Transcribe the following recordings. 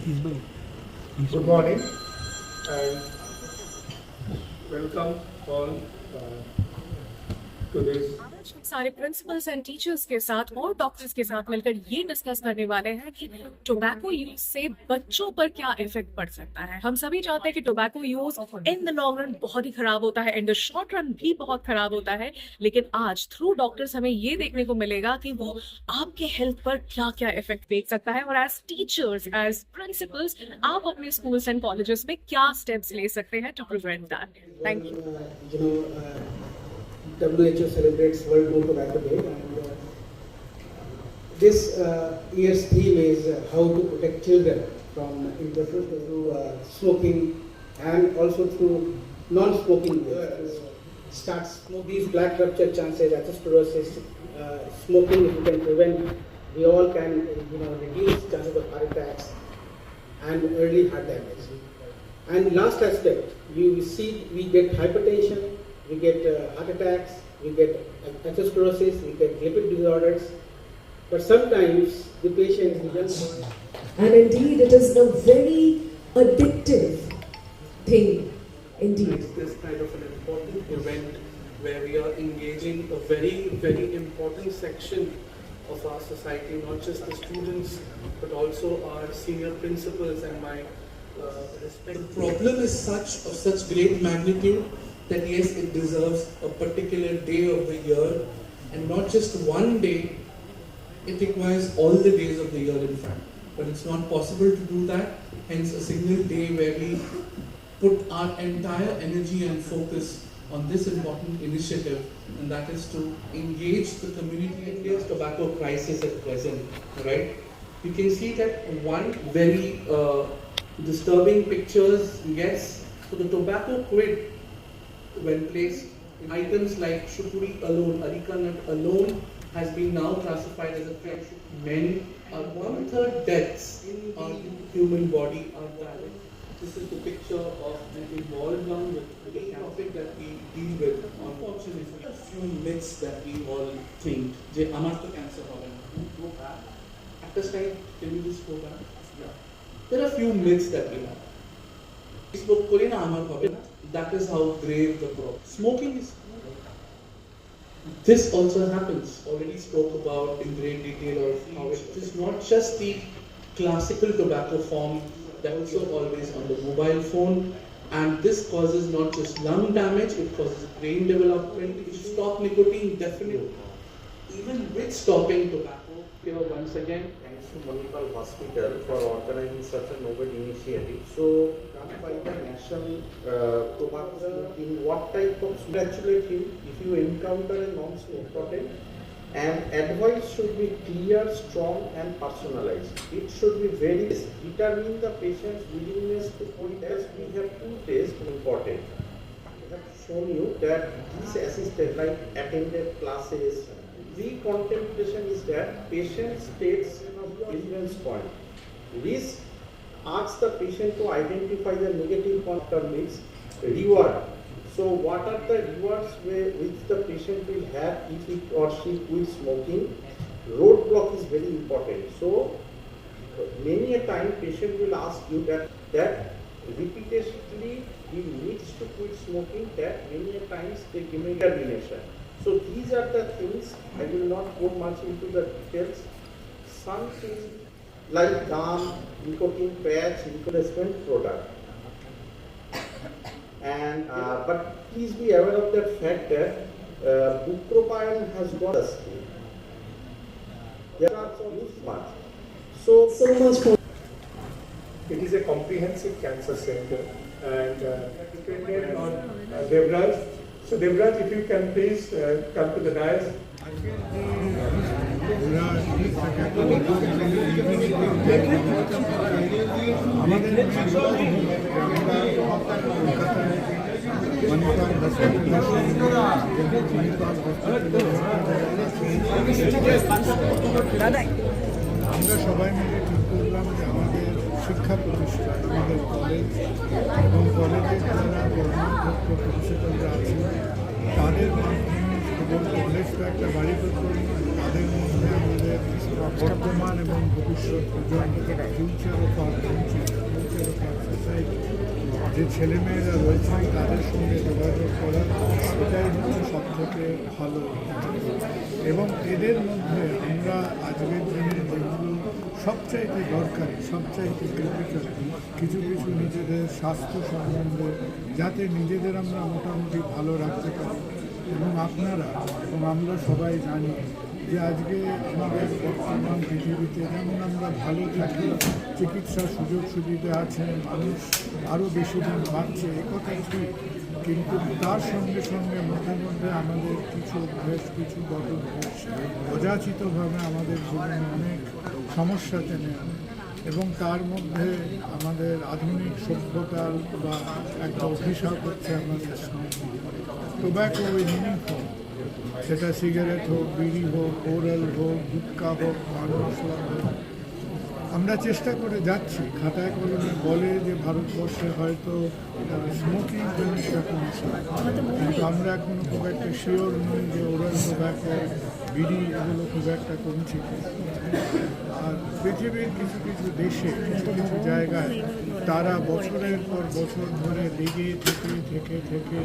Good morning and welcome all to this. आज हम सारे प्रिंसिपल्स एंड टीचर्स के साथ और डॉक्टर्स के साथ मिलकर ये डिस्कस करने वाले हैं कि टोबैको यूज से बच्चों पर क्या इफेक्ट पड़ सकता है। हम सभी चाहते हैं कि tobacco use in the long run बहुत ही खराब होता है, इन द शॉर्ट रन भी बहुत खराब होता है, लेकिन आज थ्रू डॉक्टर्स हमें ये देखने को मिलेगा कि वो आपके हेल्थ पर क्या क्या इफेक्ट देख सकता है और एज टीचर्स एज प्रिंसिपल्स आप अपने स्कूल्स एंड कॉलेजेस में क्या स्टेप्स ले सकते हैं to prevent that. Thank you. WHO celebrates World No Tobacco Day, and this year's theme is how to protect children from introduction to smoking and also through non-smoking ways. Start smoke these black rupture chances, atherosclerosis, smoking if you can prevent, we all can reduce chances of heart attacks and early heart damage. And last aspect, you see we get hypertension. We get heart attacks, we get atherosclerosis, we get lipid disorders, but sometimes the patient is just... And indeed, it is a very addictive thing, indeed. It's this kind of an important event where we are engaging a very, very important section of our society, not just the students, but also our senior principals and my respect. The problem is of such great magnitude that yes, it deserves a particular day of the year, and not just one day, it requires all the days of the year in fact. But it's not possible to do that, hence a single day where we put our entire energy and focus on this important initiative, and that is to engage the community. India's tobacco crisis at present, right? You can see that one very disturbing pictures, yes, so the tobacco quid, when placed in items like shukuri alone, areca nut alone, has been now classified as a threat. Men are 1/3 deaths in the human body are direct. This is the picture of an involved lung with the topic that we deal with. Unfortunately, A few myths that we all think, যে আমার তো cancer হবে না. go back. At this time, can we just go back? Yeah. There are few myths that we have. Facebook করে না আমার হবে না. That is how grave the problem. Smoking is. This also happens. Already spoke about in great detail of how it is not just the classical tobacco form that also always on the mobile phone, and this causes not just lung damage, it causes brain development. If you stop nicotine, definitely. Even with stopping tobacco, here once again. Thanks to Manipal Hospital for organizing such a novel initiative. So, by the national tobacco, in what type of congratulate him if you encounter a non-smoker, and advice should be clear, strong, and personalized. It should be very determine the patient's willingness to quit. As we have two tests important. I have shown you that these assisted like attended classes. The contemplation is that patient states reference point. Risk asks the patient to identify the negative context. Reward. So what are the rewards which the patient will have if he or she quits smoking? Roadblock is very important. So many a time patient will ask you that repeatedly he needs to quit smoking, that many a times they give me termination. So these are the things, I will not go much into the details. Some things like gum, nicotine patch, replacement product. And but please be aware of that fact that bupropion has got a skin. There are so much. So much for It is a comprehensive cancer center and dependent on Devraj. So Devraj, if you can please come to the dais. আমরা সবাই মিলে ঠিক করলাম যে আমাদের শিক্ষা প্রতিষ্ঠান, আমাদের কলেজ এবং কলেজের যারা কর্মরত প্রিন্সিপালরা আছেন তাদের মাধ্যমে কেবল কলেজ তো একটা বাড়ি করতে তাদের মধ্যে আমাদের বর্তমান এবং ভবিষ্যৎ ফিউচার অফ আওয়ার কান্ট্রি যে ছেলেমেয়েরা রয়েছে তাদের সঙ্গে যোগাযোগ করা, এটাই হচ্ছে সব থেকে ভালো। এবং এদের মধ্যে আমরা আজকের দিনে যেগুলো সবচাইতে দরকারি, সবচাইতে ক্রিটিক্যাল, কিছু কিছু নিজেদের স্বাস্থ্য সম্বন্ধে যাতে নিজেদের আমরা মোটামুটি ভালো রাখতে পারি। এবং আপনারা এবং আমরা সবাই জানি যে আজকে আমাদের বর্তমান পৃথিবীতে যেমন আমরা ভালো থাকি, চিকিৎসার সুযোগ সুবিধা আছে, মানুষ আরও বেশি দিন বাঁচছে, এ কথা ঠিক, কিন্তু তার সঙ্গে সঙ্গে মধ্যে মধ্যে আমাদের কিছু অভ্যেস, কিছু বদ অভ্যেস অযাচিতভাবে আমাদের জীবনে অনেক সমস্যা টেনে আনে। এবং তার মধ্যে আমাদের আধুনিক সভ্যতার বা একটা অভিশাপ হচ্ছে আমাদের smoking, tobacco in any form, সেটা সিগারেট হোক, বিড়ি হোক, ওরাল হোক, গুটকা হোক, পান মশলা হোক। আমরা চেষ্টা করে যাচ্ছি, খাতায় কলমে বলে যে ভারতবর্ষে হয়তো স্মোকিং জিনিসটা কমছে, কিন্তু আমরা এখনো খুব একটা শিওর নই যে ওরাল টোব্যাকো, বিড়ি এগুলো খুব একটা কমছে। আর পৃথিবীর কিছু কিছু দেশে, কিছু কিছু জায়গায় তারা বছরের পর বছর ধরে লেগে থেকে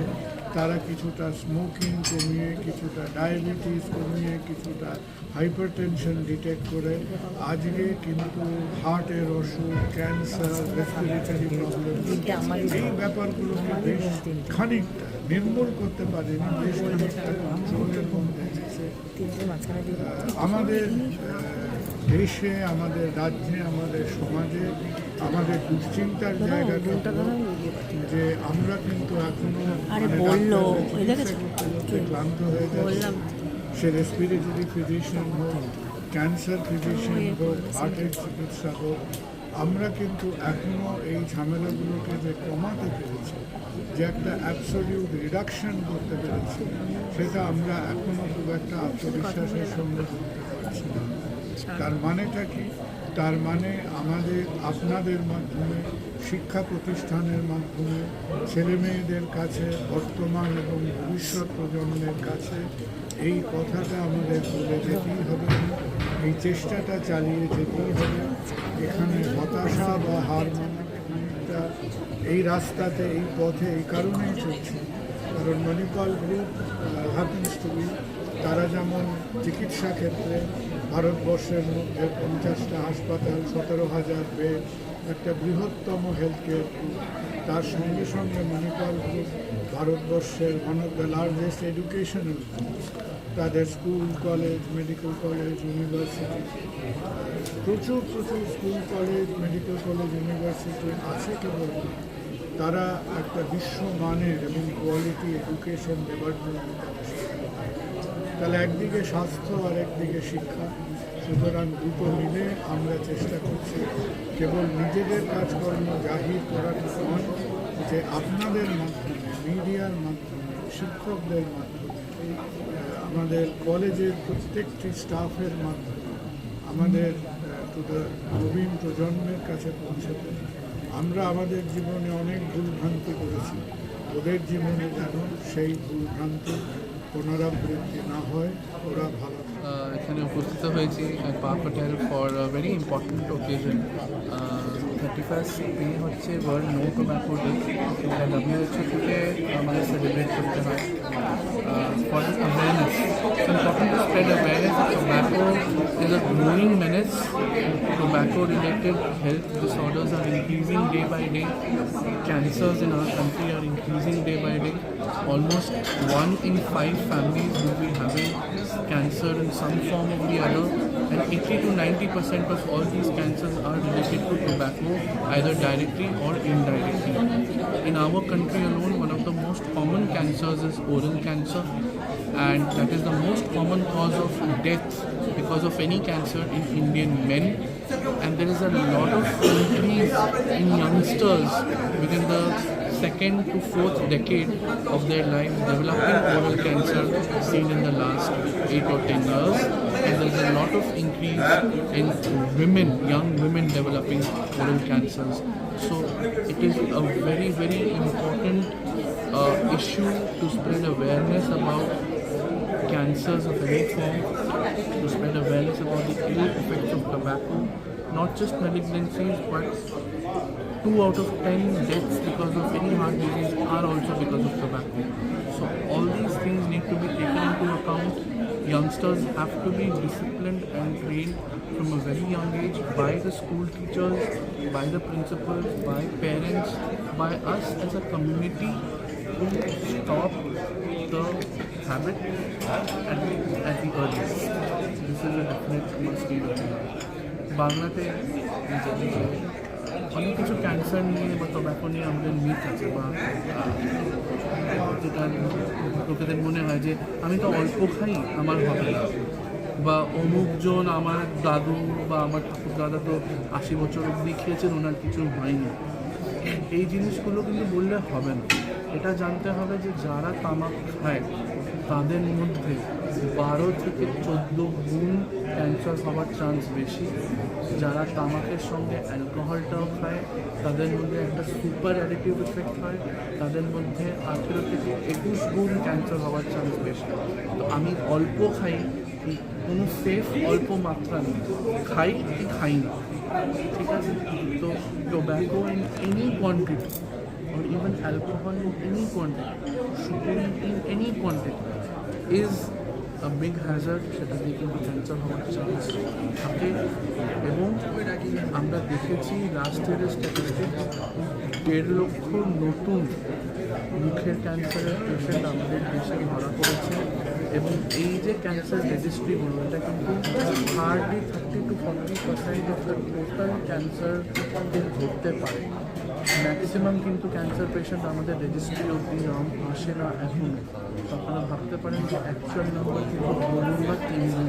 তারা কিছুটা স্মোকিং কমিয়ে, কিছুটা ডায়াবেটিস কমিয়ে, কিছুটা হাইপারটেনশন ডিটেক্ট করে আজকে কিন্তু হার্টের অসুখ, ক্যান্সার, রেসপিরেটরি প্রবলেম, এই ব্যাপারগুলোকে বেশ খানিকটা নির্মূল করতে পারেনি, বেশ খানিকটা কন্ট্রোলের মধ্যে এসেছে। আমাদের দেশে, আমাদের রাজ্যে, আমাদের সমাজে আমাদের দুশ্চিন্তার জায়গাটা যে আমরা কিন্তু এখনো ক্লান্ত হয়ে যাচ্ছি। সে রেসপিরেটরি ফিজিশিয়ান হোক, ক্যান্সার ফিজিশিয়ান হোক, হার্টের চিকিৎসা হোক, আমরা কিন্তু এখনও এই ঝামেলাগুলোকে যে কমাতে পেরেছি, যে একটা অ্যাবসলিউট রিডাকশন করতে পেরেছি, সেটা আমরা এখনও খুব একটা আত্মবিশ্বাসের সঙ্গে করতে পারছি না। তার মানেটা কি? তার মানে আমাদের আপনাদের মাধ্যমে, শিক্ষা প্রতিষ্ঠানের মাধ্যমে ছেলেমেয়েদের কাছে, বর্তমান এবং ভবিষ্যৎ প্রজন্মের কাছে এই কথাটা আমাদের বলে যেতেই হবে, এই চেষ্টাটা চালিয়ে যেতেই হবে। এখানে হতাশা বা হার মানাটা এই রাস্তাতে, এই পথে এই কারণেই চলছে, কারণ Manipal group happens to be, তারা যেমন চিকিৎসা ক্ষেত্রে ভারতবর্ষের মধ্যে 50টা হাসপাতাল, 17,000 বেড, একটা বৃহত্তম হেলথ কেয়ার গ্রুপ, তার সঙ্গে সঙ্গে মণিপাল গ্রুপ ভারতবর্ষের one of the largest educational group. তাদের school, college, medical college, university, প্রচুর school, college, medical college, university আছে। কেবল তারা একটা বিশ্বমানের এবং কোয়ালিটি এডুকেশন দেওয়ার জন্য তাহলে একদিকে স্বাস্থ্য আর একদিকে শিক্ষা, সুতরাং দুটো মিলে আমরা চেষ্টা করছি কেবল নিজেদের কাজকর্ম জাহির করাটা নয়, যে আপনাদের মাধ্যমে, মিডিয়ার মাধ্যমে, শিক্ষকদের মাধ্যমে, আমাদের কলেজের প্রত্যেকটি স্টাফের মাধ্যমে আমাদের নবীন প্রজন্মের কাছে পৌঁছাতে। আমরা আমাদের জীবনে অনেক ভুলভ্রান্তি করেছি, ওদের জীবনে যেন সেই ভুলভ্রান্তি পুনরাবৃত্তি না হয়, ওরা ভালো। এখানে উপস্থিত হয়েছি পা প্যাটেল ফর ভেরি ইম্পর্টেন্ট ওকেজন। 31 মে হচ্ছে ওয়ার্ল্ড নো টোব্যাকো ডে, এটা WHO থেকে আমাদের সেলিব্রেট করতে হয় for awareness. It's important to spread awareness that tobacco is a growing menace. Tobacco-related health disorders are increasing day by day. Cancers in our country are increasing day by day. Almost 1 in 5 families will be having cancer in some form or the other, and 80 to 90% of all these cancers are related to tobacco, either directly or indirectly. In our country alone, one of the most common cancers is oral cancer, and that is the most common cause of death because of any cancer in Indian men. And there is a lot of increase in youngsters within the 2nd to 4th decade of their life developing oral cancer seen in the last 8 or 10 years. And there is a lot of increase in women, young women developing oral cancers. So it is a very, very important issue to spread awareness about cancers of any form, to spread awareness about the ill effects of tobacco, not just malignancies, but 2 out of 10 deaths because of any heart disease are also because of tobacco. So all these things need to be taken into account. Youngsters have to be disciplined and trained from a very young age by the school teachers, by the principals, by parents, by us as a community to stop the habit at the earliest. This is a definite must read. বাংলাতে অনেক কিছু cancer নিয়ে বা tobacco নিয়ে আমাদের myth আছে বা যেটা লোকেদের মনে হয় যে আমি তো অল্প খাই আমার হবে না, বা অমুকজন আমার দাদু বা আমার ঠাকুর দাদা তো 80 বছর অবধি খেয়েছেন ওনার কিছু হয়নি। এই জিনিসগুলো কিন্তু বললে হবে না। এটা জানতে হবে যে যারা তামাক খায় তাদের মধ্যে 12 থেকে 14 গুণ ক্যান্সার হওয়ার চান্স বেশি। যারা তামাকের সঙ্গে অ্যালকোহলটাও খায় তাদের মধ্যে একটা সুপার অ্যাডিটিভ এফেক্ট হয়, তাদের মধ্যে 18 থেকে 21 গুণ ক্যান্সার হওয়ার চান্স বেশি। তো আমি অল্প খাই, কোনো সেফ অল্প মাত্রা নেই, খাই কি খাই না, ঠিক আছে? তো tobacco in any quantity or even alcohol in any quantity, sugar in any quantity is a big hazard. সেটা দিয়ে কিন্তু ক্যান্সার হওয়ার চান্স থাকে। এবং আমরা দেখেছি লাস্ট ইয়ারের স্ট্যাটিস্টিক্স 1.5 লক্ষ নতুন মুখের ক্যান্সারের পেশেন্ট আমাদের দেশে ধরা পড়েছে। এবং এই যে ক্যান্সার রেজিস্ট্রিগুলো, এটা কিন্তু hardly 30 to 40% of the total ক্যান্সারকে ধরতে পারে। ম্যাক্সিমাম কিন্তু ক্যান্সার পেশেন্ট আমাদের রেজিস্ট্রি অবধি আসে না এখন। তো আপনারা ভাবতে পারেন যে অ্যাকচুয়াল নাম্বার কিন্তু 2 বা 3 গুণ।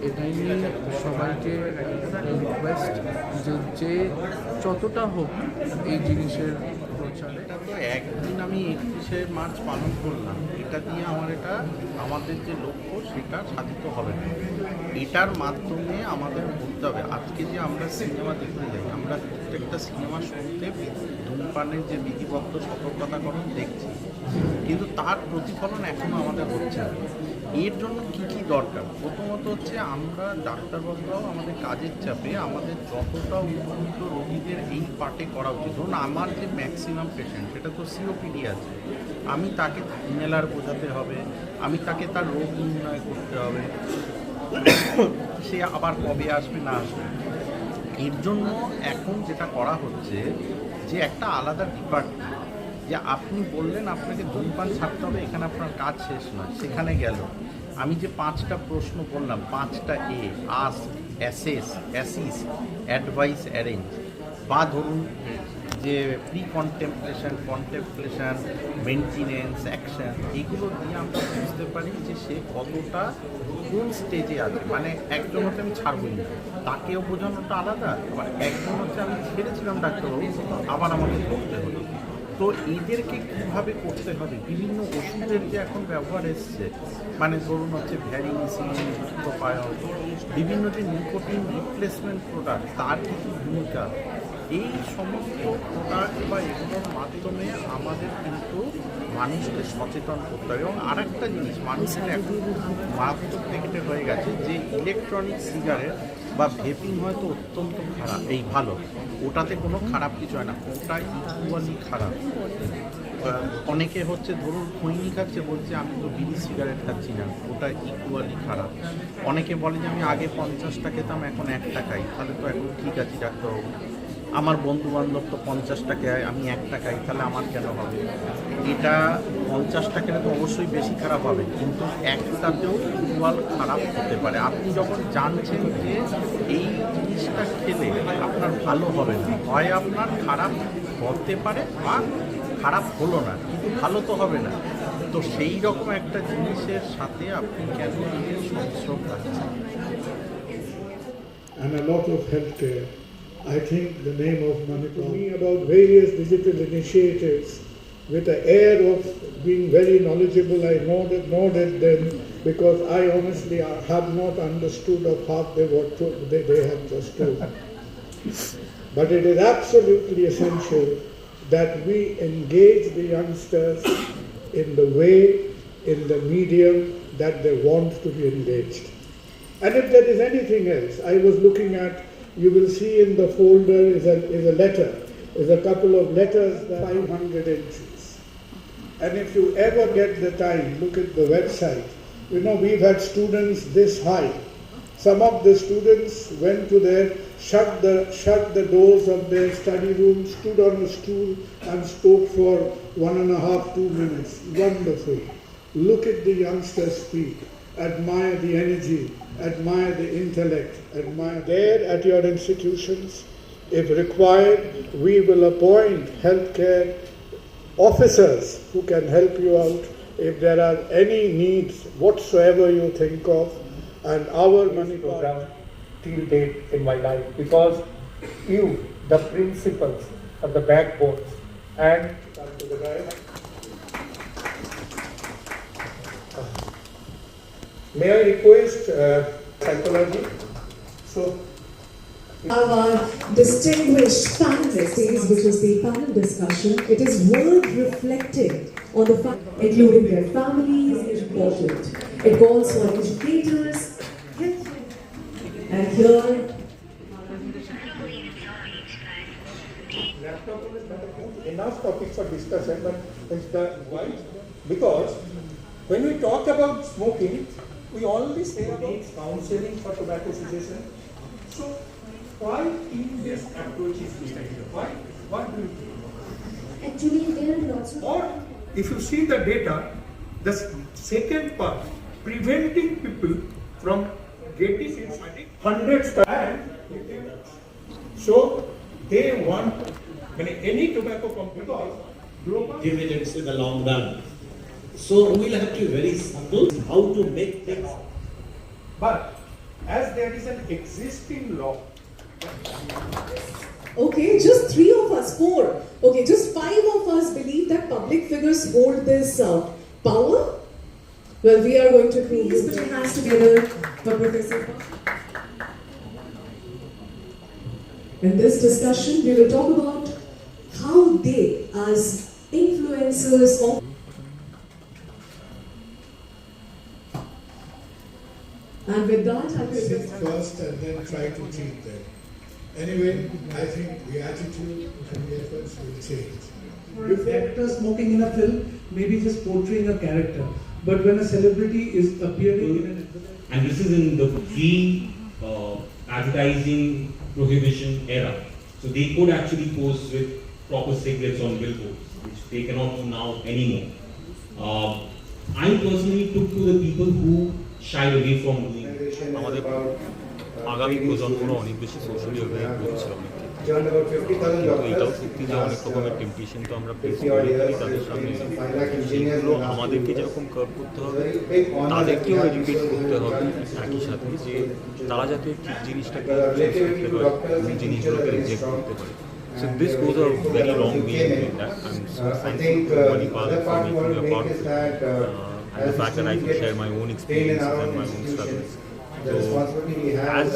এটাই নিয়ে সবাইকে রিকোয়েস্ট যে যতটা হোক এই জিনিসের প্রচারে। এটা তো একদিন আমি 31শে মার্চ পালন করলাম, এটা দিয়ে আমাদের যে লক্ষ্য সেটা সাধিত হবে না। এটার মাধ্যমে আমাদের বলতে হবে, আজকে যে আমরা সিনেমা দেখতে যাই, আমরা প্রত্যেকটা সিনেমা শুনতে ধূমপানের যে বিধিবদ্ধ সতর্কতাকরণ দেখছি, কিন্তু তার প্রতিফলন এখনও আমাদের হচ্ছে না। এর জন্য কী কী দরকার? প্রথমত হচ্ছে আমরা ডাক্তারবাবুরাও আমাদের কাজের চাপে আমাদের যতটা উপযুক্ত রোগীদের এই পার্টে করা উচিত। ধরুন আমার যে ম্যাক্সিমাম পেশেন্ট সেটা তো সিওপিডি আছে, আমি তাকে ইনহেলার বোঝাতে হবে, আমি তাকে তার রোগ নির্ণয় করতে হবে, সে আবার কবে আসবে না আসবে। এর জন্য এখন যেটা করা হচ্ছে যে একটা আলাদা ডিপার্টমেন্ট, যে আপনি বললেন আপনাকে ধূমপান ছাড়তে হবে, এখানে আপনার কাজ শেষ নয়, সেখানে গেল আমি যে 5টা প্রশ্ন বললাম, 5টা এ, আস্ক, অ্যাসেস, অ্যাসিস, অ্যাডভাইস, অ্যারেঞ্জ, বা ধরুন যে প্রি কন্টেম্পলেশন, মেনটেনেন্স, অ্যাকশন, এইগুলো দিয়ে আমরা বুঝতে পারি যে সে কতটা কোন স্টেজে আছে। মানে একজন হচ্ছে আমি ছাড়বই না, তাকেও বোঝানোটা আলাদা, আবার একজন হচ্ছে আমি ছেড়েছিলাম ডাক্তারবাবু, আবার আমাকে করতে হলো। তো এদেরকে কীভাবে করতে হবে, বিভিন্ন ওষুধের যে এখন ব্যবহার এসছে, মানে ধরুন হচ্ছে ভ্যারিসিন, প্রোপায়ন, বিভিন্ন যে নিকোটিন রিপ্লেসমেন্ট প্রোডাক্ট, তার কিছু ভূমিকা, এই সমস্ত প্রোডাক্ট বা এগুলোর মাধ্যমে আমাদের কিন্তু মানুষকে সচেতন করতে হবে। এবং আর একটা জিনিস মানুষের এখন মারাত্মক নেগেটিভ হয়ে গেছে যে ইলেকট্রনিক সিগারেট বা ভেপিং হয়তো অত্যন্ত খারাপ, এই ভালো, ওটাতে কোনো খারাপ কিছু হয় না, ওটা ইকুয়ালি খারাপ। অনেকে হচ্ছে ধরুন খৈনি খাচ্ছে, বলছে আমি তো বিড়ি সিগারেট খাচ্ছি না, ওটা ইকুয়ালি খারাপ। অনেকে বলে যে আমি আগে 50টা খেতাম এখন 1 টাকাই, তাহলে তো এখন ঠিক আছে ডাক্তারবাবু। আমার বন্ধু বান্ধব তো 50টা খায়, আমি 1 টাকাই, তাহলে আমার কেন হবে? এটা 50টা খেলে তো অবশ্যই বেশি খারাপ হবে, কিন্তু একটাতেও ইকুয়াল খারাপ হতে পারে। আপনি যখন জানছেন যে এই জিনিসটা খেলে আপনার ভালো হবে না, হয় আপনার খারাপ হতে পারে বা খারাপ হলো না, কিন্তু ভালো তো হবে না, তো সেই রকম একটা জিনিসের সাথে আপনি কেন নিজের সংস্রব রাখছেন? And a lot of healthcare. I think the name of Manipur. To me about various digital initiatives with the air of being very knowledgeable, I nodded them because I honestly have not understood of half they have just told. But it is absolutely essential that we engage the youngsters in the way, in the medium that they want to be engaged. And if there is anything else, I was looking at, you will see in the folder is a letter, is a couple of letters, 500 entries. And if you ever get the time, look at the website. You know, we've had students this high. Some of the students went to their, shut the doors of their study room, stood on a stool and spoke for 1.5 to 2 minutes. Wonderful. Look at the youngsters speak. Admire the energy, admire the intellect, admire there at your institutions. If required, we will appoint healthcare officers who can help you out if there are any needs whatsoever you think of. And our money program till date in my life, because you, the principals, are the backbones. And to the guy. May I request psychology? So, Our distinguished panelists, which is the panel discussion, it is worth reflecting on the fact, including their families, is important. It calls for educators, and here, enough topics for discussion, but it's the why? Because when we talk about smoking, we only say about counseling for tobacco cessation. So why this approach is decided? Why? What do you think? actually there are lots of... Or if you see the data, the second part, preventing people from getting hundreds times. So they want any tobacco company because dividends in the long run. So we'll have to be very subtle how to make things. But as there is an existing law. Okay, just 3 of us, 4. Okay, just 5 of us believe that public figures hold this power. Well, we are going to please put your hands together for Professor. In this discussion, we will talk about how they, as influencers of... And with that, I will Think first and then try to treat them. Anyway, I think the attitude and the efforts will change. If actor smoking in a film, maybe just portraying a character. But when a celebrity is appearing in an advertisement. And this is in the advertising prohibition era. So they could actually pose with proper cigarettes on billboards, which they cannot do now anymore. I personally took to the people who shied away from doing আমাদের আগামী প্রজন্মরা অনেক বেশি socially aware করছে অনেকে, কিন্তু এটাও সত্যি যে অনেক রকমের টেম্পটেশন তো আমরা ফেস করি তাদের সামনে, সেগুলো আমাদেরকে যেরকম কার্ভ করতে হবে তাদেরকেও এডুকেট করতে হবে একই সাথে, যে তারা যাতে ঠিক জিনিসটাকে চুজ করতে পারে, ভুল জিনিসগুলোকে রিজেক্ট করতে পারে. So this goes a very long way in doing that. I'm so thankful to Manipal for making me a part of it, and the fact that I can share my own experiences and my own struggles. So, as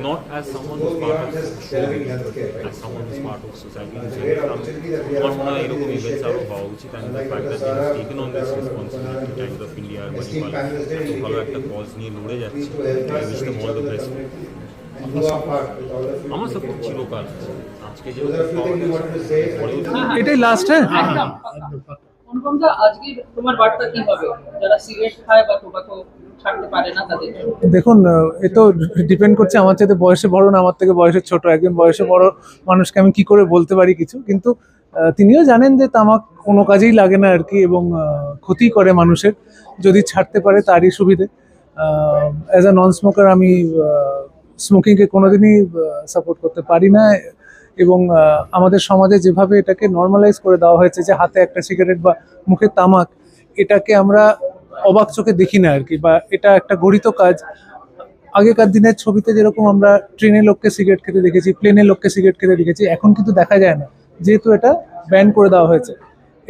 not as someone who's part of show, as someone who's part of society, আমার মনে হয় এরকম events আরও হওয়া উচিত, and the fact that they have taken on this responsibility, Times of India R Manipal এত ভালো একটা কজ নিয়ে লড়ে যাচ্ছে. I wish them all the best. আমার সাপোর্ট চিরকাল আছে, আজকে যে এটাই লাস্ট। হ্যাঁ, অনুপমদা, আজকে তোমার বার্তা কি হবে যারা সিগারেট খায় বা টোবাকো ছাড়তে পারে না তাদের জন্য? দেখুন, এ তো ডিপেন্ড করছে আমার চাইতে বয়সে বড় না আমার থেকে বয়সে ছোট একজন বয়সে বড় মানুষকে আমি কি করে বলতে পারি কিছু, কিন্তু তিনিও জানেন যে তামাক কোনো কাজেই লাগে না আর কি, এবং ক্ষতি করে মানুষের, যদি ছাড়তে পারে তারই সুবিধে। অ্যাজ আ নন স্মোকার আমি স্মোকিংকে কোনোদিনই সাপোর্ট করতে পারি না, এবং আমাদের সমাজে যেভাবে এটাকে নর্মালাইজ করে দেওয়া হয়েছে যে হাতে একটা সিগারেট বা মুখে তামাক, এটাকে আমরা অবাক চোখে দেখি না আর কি, বা এটা একটা গড়িত কাজ। আগেকার দিনের ছবিতে যেরকম আমরা ট্রেনে লোককে সিগারেট খেতে দেখেছি, প্লেনে লোককে সিগারেট খেতে দেখেছি, এখন কিন্তু দেখা যায় না, যেহেতু এটা ব্যান করে দেওয়া হয়েছে।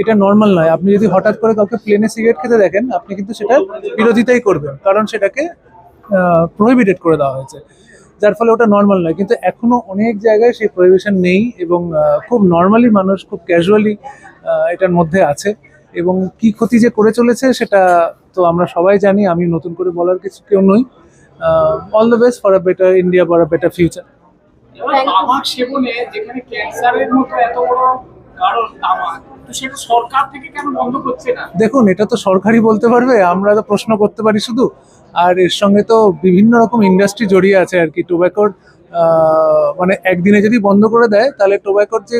এটা নর্মাল নয়। আপনি যদি হঠাৎ করে কাউকে প্লেনে সিগারেট খেতে দেখেন, আপনি কিন্তু সেটার বিরোধিতাই করবেন, কারণ সেটাকে প্রহিবিটেড করে দেওয়া হয়েছে, যার ফলে ওটা নর্মাল নয়। কিন্তু এখনো অনেক জায়গায় সেই প্রহিবিশন নেই, এবং খুব নর্মালি মানুষ খুব ক্যাজুয়ালি এটার মধ্যে আছে, এবং কি ক্ষতি যে করে চলেছে সেটা তো আমরা সবাই জানি, আমি নতুন করে বলার কিছু কেউ নই। All the best for a better India, for a better future. এবার তামাক সেবনে যেখানে ক্যান্সারের মতো এত বড় কারণ তামাক, তো সেটা সরকার থেকে কেন বন্ধ করছে না? দেখুন, এটা তো সরকারই বলতে পারবে, আমরা তো প্রশ্ন করতে পারি শুধু। আর এর সঙ্গে তো বিভিন্ন রকম ইন্ডাস্ট্রি জড়িয়ে আছে আর কি। টোব্যাকোর মানে একদিনে যদি বন্ধ করে দেয়, তাহলে টোব্যাকোর যে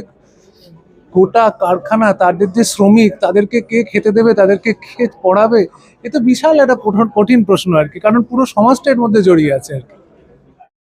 গোটা কারখানা, তাদের যে শ্রমিক, তাদেরকে কে খেতে দেবে, তাদেরকে কে পড়াবে, এ তো বিশাল একটা কঠিন প্রশ্ন আর কি, কারণ পুরো সমাজটা এর মধ্যে জড়িয়ে আছে আর কি।